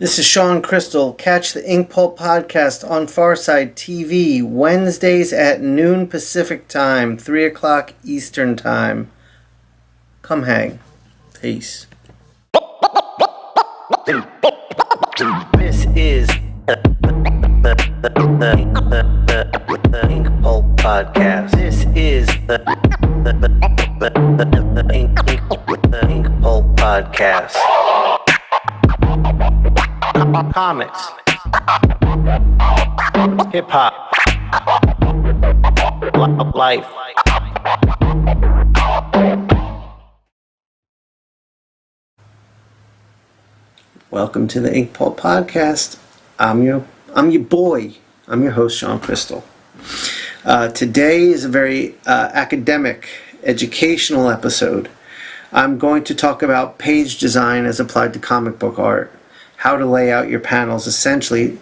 This is Shawn Crystal. Catch the Inkpulp podcast on PharcydeTV Wednesdays at noon Pacific time, 3 o'clock Eastern time. Come hang. Peace. This is the Inkpulp podcast. This is the Inkpulp podcast. Comics, hip hop, life. Welcome to the Inkpulp podcast. I'm your boy. I'm your host, Shawn Crystal. Today is a very academic, educational episode. I'm going to talk about page design as applied to comic book art. How to lay out your panels, essentially,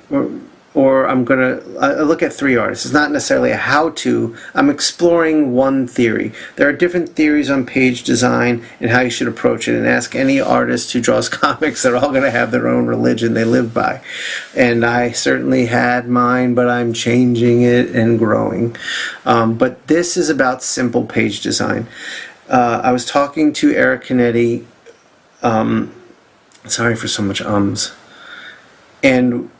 or I'm going to look at three artists. It's not necessarily a how-to. I'm exploring one theory. There are different theories on page design and how you should approach it, and ask any artist who draws comics. They're all going to have their own religion they live by. And I certainly had mine, but I'm changing it and growing. But this is about simple page design. I was talking to Eric Canetti. Sorry for so much ums. And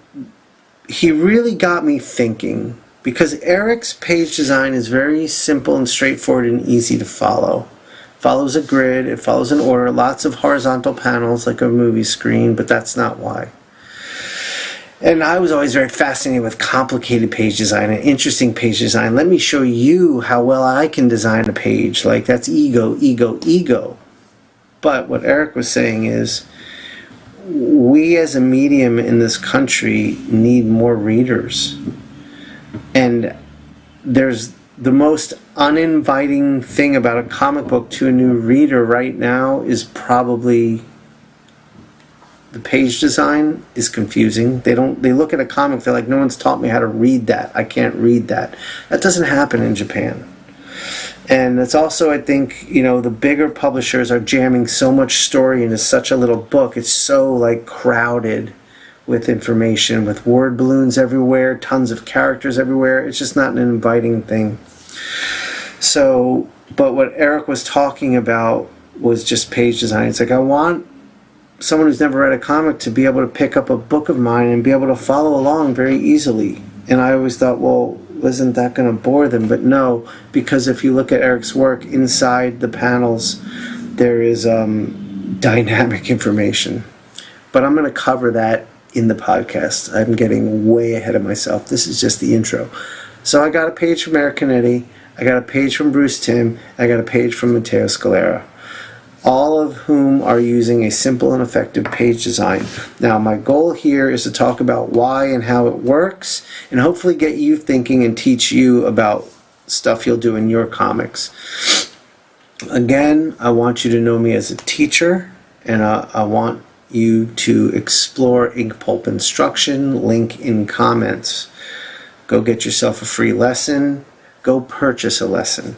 he really got me thinking, because Eric's page design is very simple and straightforward and easy to follow. It follows a grid, it follows an order, lots of horizontal panels like a movie screen, but that's not why. And I was always very fascinated with complicated page design and interesting page design. Let me show you how well I can design a page. Like, that's ego. But what Eric was saying is, we as a medium in this country need more readers. And there's the most uninviting thing about a comic book to a new reader right now is probably the page design is confusing. They look at a comic, they're like, no one's taught me how to read that. I can't read that. That doesn't happen in Japan. And it's also, I think, the bigger publishers are jamming so much story into such a little book. It's so crowded with information, with word balloons everywhere, tons of characters everywhere. It's just not an inviting thing. So, but what Eric was talking about was just page design. It's like, I want someone who's never read a comic to be able to pick up a book of mine and be able to follow along very easily. And I always thought, well, isn't that going to bore them? But no, because if you look at Eric's work, inside the panels there is dynamic information. But I'm going to cover that in the podcast. I'm getting way ahead of myself. This is just the intro. So I got a page from Eric Canetti, I got a page from Bruce Timm, I got a page from Matteo Scalera, all of whom are using a simple and effective page design. Now, my goal here is to talk about why and how it works, and hopefully get you thinking and teach you about stuff you'll do in your comics. Again, I want you to know me as a teacher, and I want you to explore Inkpulp Instruction, link in comments. Go get yourself a free lesson. Go purchase a lesson.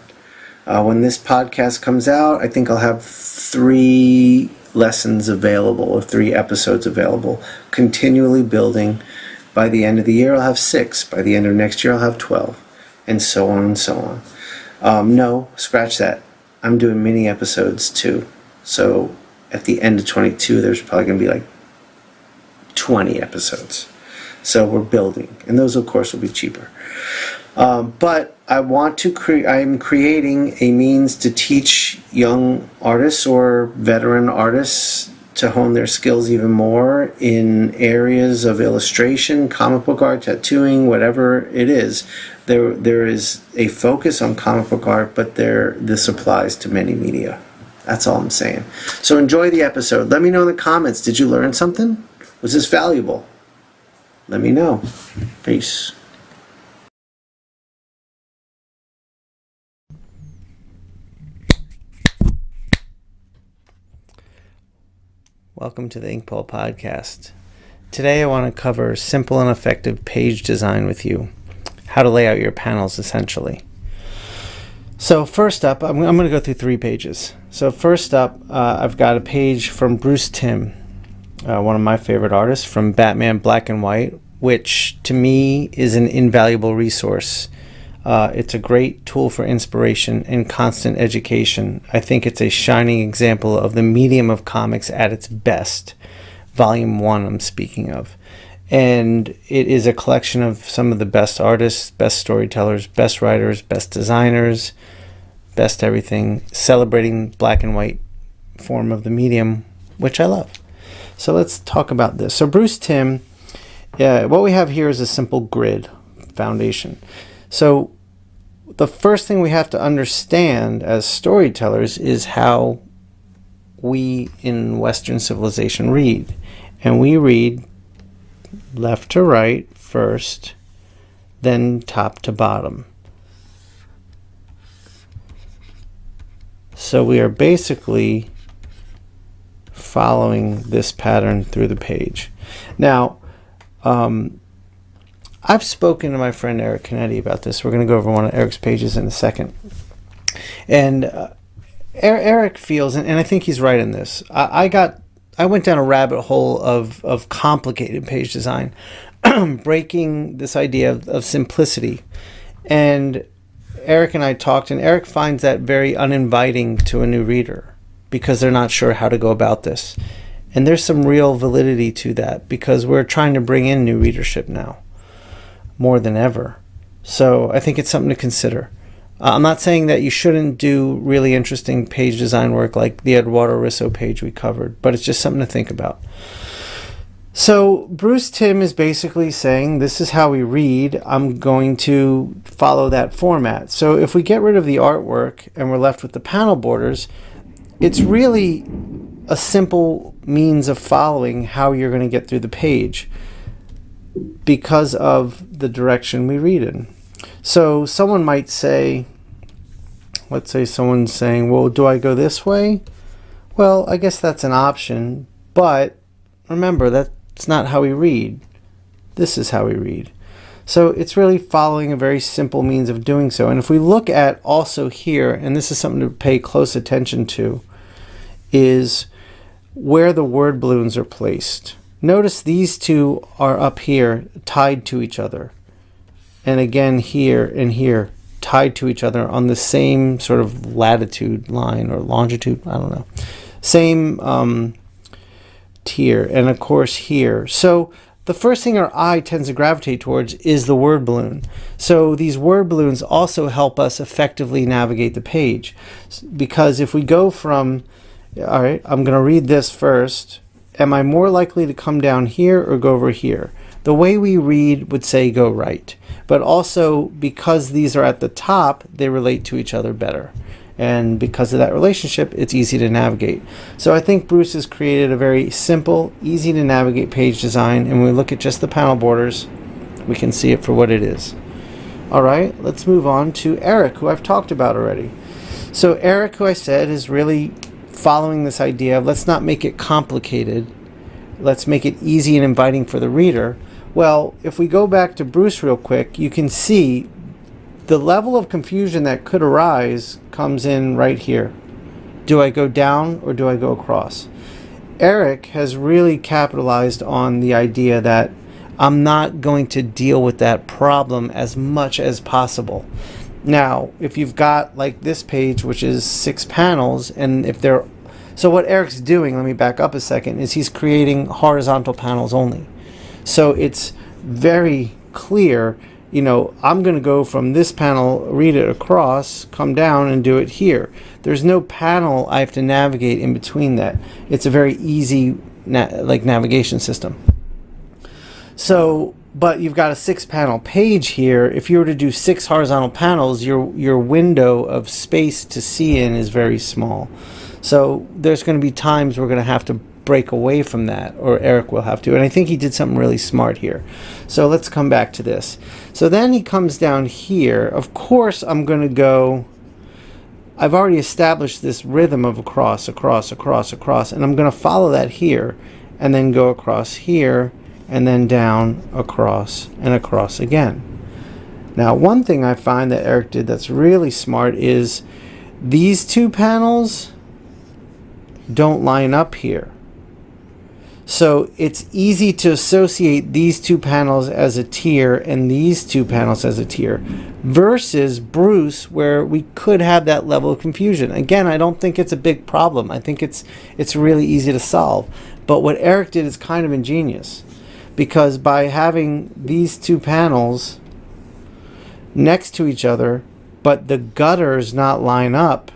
When this podcast comes out, I think I'll have 3 lessons available, or 3 episodes available, continually building. By the end of the year, I'll have 6. By the end of next year, I'll have 12, and so on and so on. No, scratch that. I'm doing mini episodes too. So at the end of 22, there's probably going to be 20 episodes. So we're building, and those, of course, will be cheaper. But I'm creating a means to teach young artists or veteran artists to hone their skills even more in areas of illustration, comic book art, tattooing, whatever it is. There is a focus on comic book art, but this applies to many media. That's all I'm saying. So enjoy the episode. Let me know in the comments. Did you learn something? Was this valuable? Let me know. Peace. Welcome to the Inkpulp podcast. Today I want to cover simple and effective page design with you. How to lay out your panels, essentially. So first up, I'm going to go through 3 pages. So first up, I've got a page from Bruce Timm. one of my favorite artists, from Batman Black and White, which to me is an invaluable resource. It's a great tool for inspiration and constant education. I think it's a shining example of the medium of comics at its best. Volume 1 I'm speaking of. And it is a collection of some of the best artists, best storytellers, best writers, best designers, best everything, celebrating black and white form of the medium, which I love. So let's talk about this. So Bruce Timm, what we have here is a simple grid foundation. So the first thing we have to understand as storytellers is how we in Western civilization read. And we read left to right first, then top to bottom. So we are basically following this pattern through the page. Now, I've spoken to my friend Eric Canetti about this. We're going to go over one of Eric's pages in a second. And Eric feels, and I think he's right in this, I went down a rabbit hole of complicated page design, breaking this idea of simplicity. And Eric and I talked, and Eric finds that very uninviting to a new reader because they're not sure how to go about this. And there's some real validity to that because we're trying to bring in new readership now more than ever. So I think it's something to consider. I'm not saying that you shouldn't do really interesting page design work like the Eduardo Risso page we covered, but it's just something to think about. So Bruce Timm is basically saying, this is how we read. I'm going to follow that format. So if we get rid of the artwork and we're left with the panel borders, it's really a simple means of following how you're going to get through the page because of the direction we read in. So someone might say, let's say someone's saying, well, do I go this way? Well, I guess that's an option, but remember, that's not how we read. This is how we read. So it's really following a very simple means of doing so. And if we look at also here, and this is something to pay close attention to, is where the word balloons are placed. Notice these two are up here tied to each other. And again here and here tied to each other on the same sort of latitude line or longitude, I don't know. Same tier, and of course here. So the first thing our eye tends to gravitate towards is the word balloon. So these word balloons also help us effectively navigate the page. Because if we go from, all right, I'm going to read this first. Am I more likely to come down here or go over here? The way we read would say go right. But also because these are at the top, they relate to each other better. And because of that relationship, it's easy to navigate. So I think Bruce has created a very simple, easy to navigate page design. And when we look at just the panel borders, we can see it for what it is. All right, let's move on to Eric, who I've talked about already. So Eric, who I said, is really following this idea of let's not make it complicated. Let's make it easy and inviting for the reader. Well, if we go back to Bruce real quick, you can see the level of confusion that could arise comes in right here. Do I go down or do I go across? Eric has really capitalized on the idea that I'm not going to deal with that problem as much as possible. Now, if you've got like this page, which is 6 panels, and if they're... So what Eric's doing, let me back up a second, is he's creating horizontal panels only. So it's very clear, you know, I'm going to go from this panel, read it across, come down and do it here. There's no panel I have to navigate in between that. It's a very easy navigation system. So, but you've got a 6-panel page here. If you were to do 6 horizontal panels, your window of space to see in is very small. So there's going to be times we're going to have to break away from that, or Eric will have to. And I think he did something really smart here. So let's come back to this. So then he comes down here. Of course, I'm going to go... I've already established this rhythm of across, across, across, across, and I'm going to follow that here, and then go across here, and then down, across, and across again. Now, one thing I find that Eric did that's really smart is these 2 panels don't line up here. So it's easy to associate these two panels as a tier and these two panels as a tier, versus Bruce, where we could have that level of confusion. Again, I don't think it's a big problem. I think it's really easy to solve. But what Eric did is kind of ingenious, because by having these two panels next to each other, but the gutters not line up,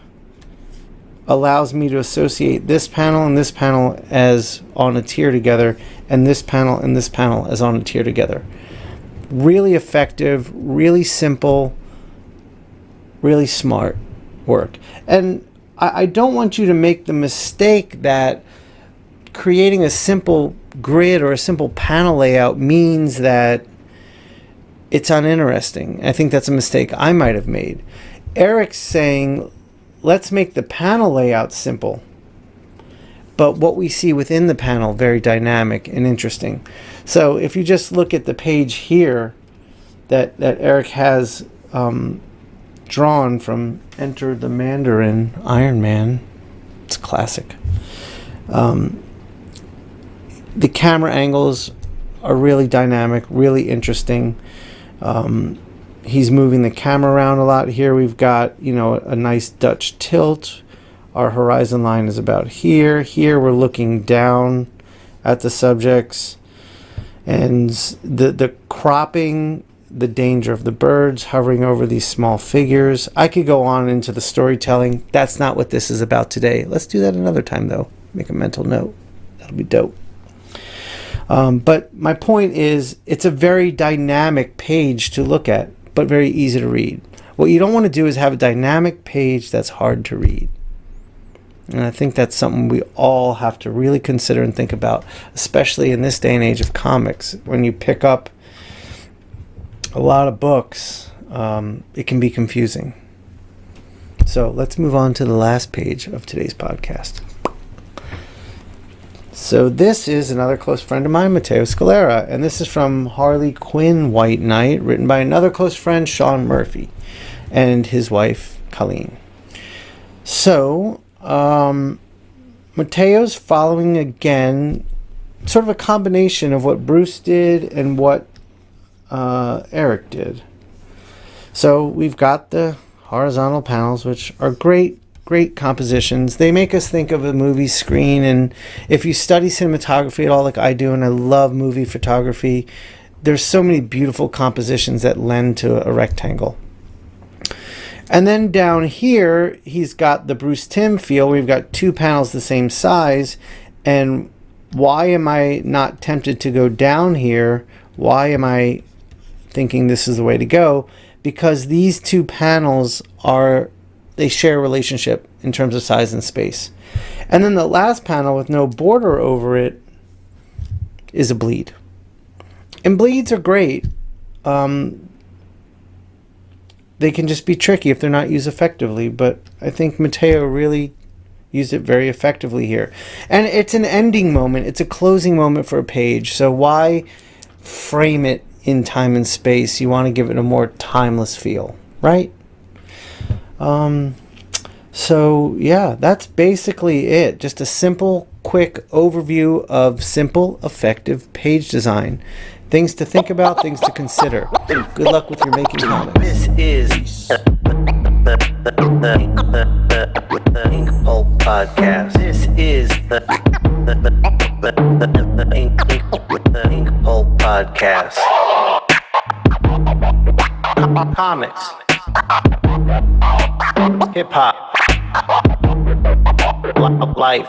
allows me to associate this panel and this panel as on a tier together, and this panel and this panel as on a tier together. Really effective, really simple, really smart work. And I don't want you to make the mistake that creating a simple grid or a simple panel layout means that it's uninteresting. I think that's a mistake I might have made. Eric's saying, let's make the panel layout simple, but what we see within the panel very dynamic and interesting. So if you just look at the page here that Eric has drawn from Enter the Mandarin Iron Man, it's classic. The camera angles are really dynamic, really interesting. He's moving the camera around a lot here. We've got, a nice Dutch tilt. Our horizon line is about here. Here we're looking down at the subjects. And the cropping, the danger of the birds hovering over these small figures. I could go on into the storytelling. That's not what this is about today. Let's do that another time, though. Make a mental note. That'll be dope. But my point is, it's a very dynamic page to look at, but very easy to read. What you don't want to do is have a dynamic page that's hard to read. And I think that's something we all have to really consider and think about, especially in this day and age of comics. When you pick up a lot of books, it can be confusing. So let's move on to the last page of today's podcast. So this is another close friend of mine, Matteo Scalera, and this is from Harley Quinn White Knight, written by another close friend, Shawn Murphy, and his wife, Colleen. So, Matteo's following again, sort of a combination of what Bruce did and what Eric did. So we've got the horizontal panels, which are great compositions. They make us think of a movie screen, and if you study cinematography at all like I do, and I love movie photography, there's so many beautiful compositions that lend to a rectangle. And then down here, he's got the Bruce Timm feel. We've got two panels the same size, and why am I not tempted to go down here? Why am I thinking this is the way to go? Because these two panels they share a relationship in terms of size and space. And then the last panel with no border over it is a bleed. And bleeds are great. They can just be tricky if they're not used effectively, but I think Matteo really used it very effectively here. And it's an ending moment. It's a closing moment for a page. So why frame it in time and space? You want to give it a more timeless feel, right? So yeah, that's basically it. Just a simple, quick overview of simple, effective page design. Things to think about, things to consider. Good luck with your making comics. This is the Inkpulp Podcast. This is the Inkpulp Podcast. Comics. Hip hop. Life.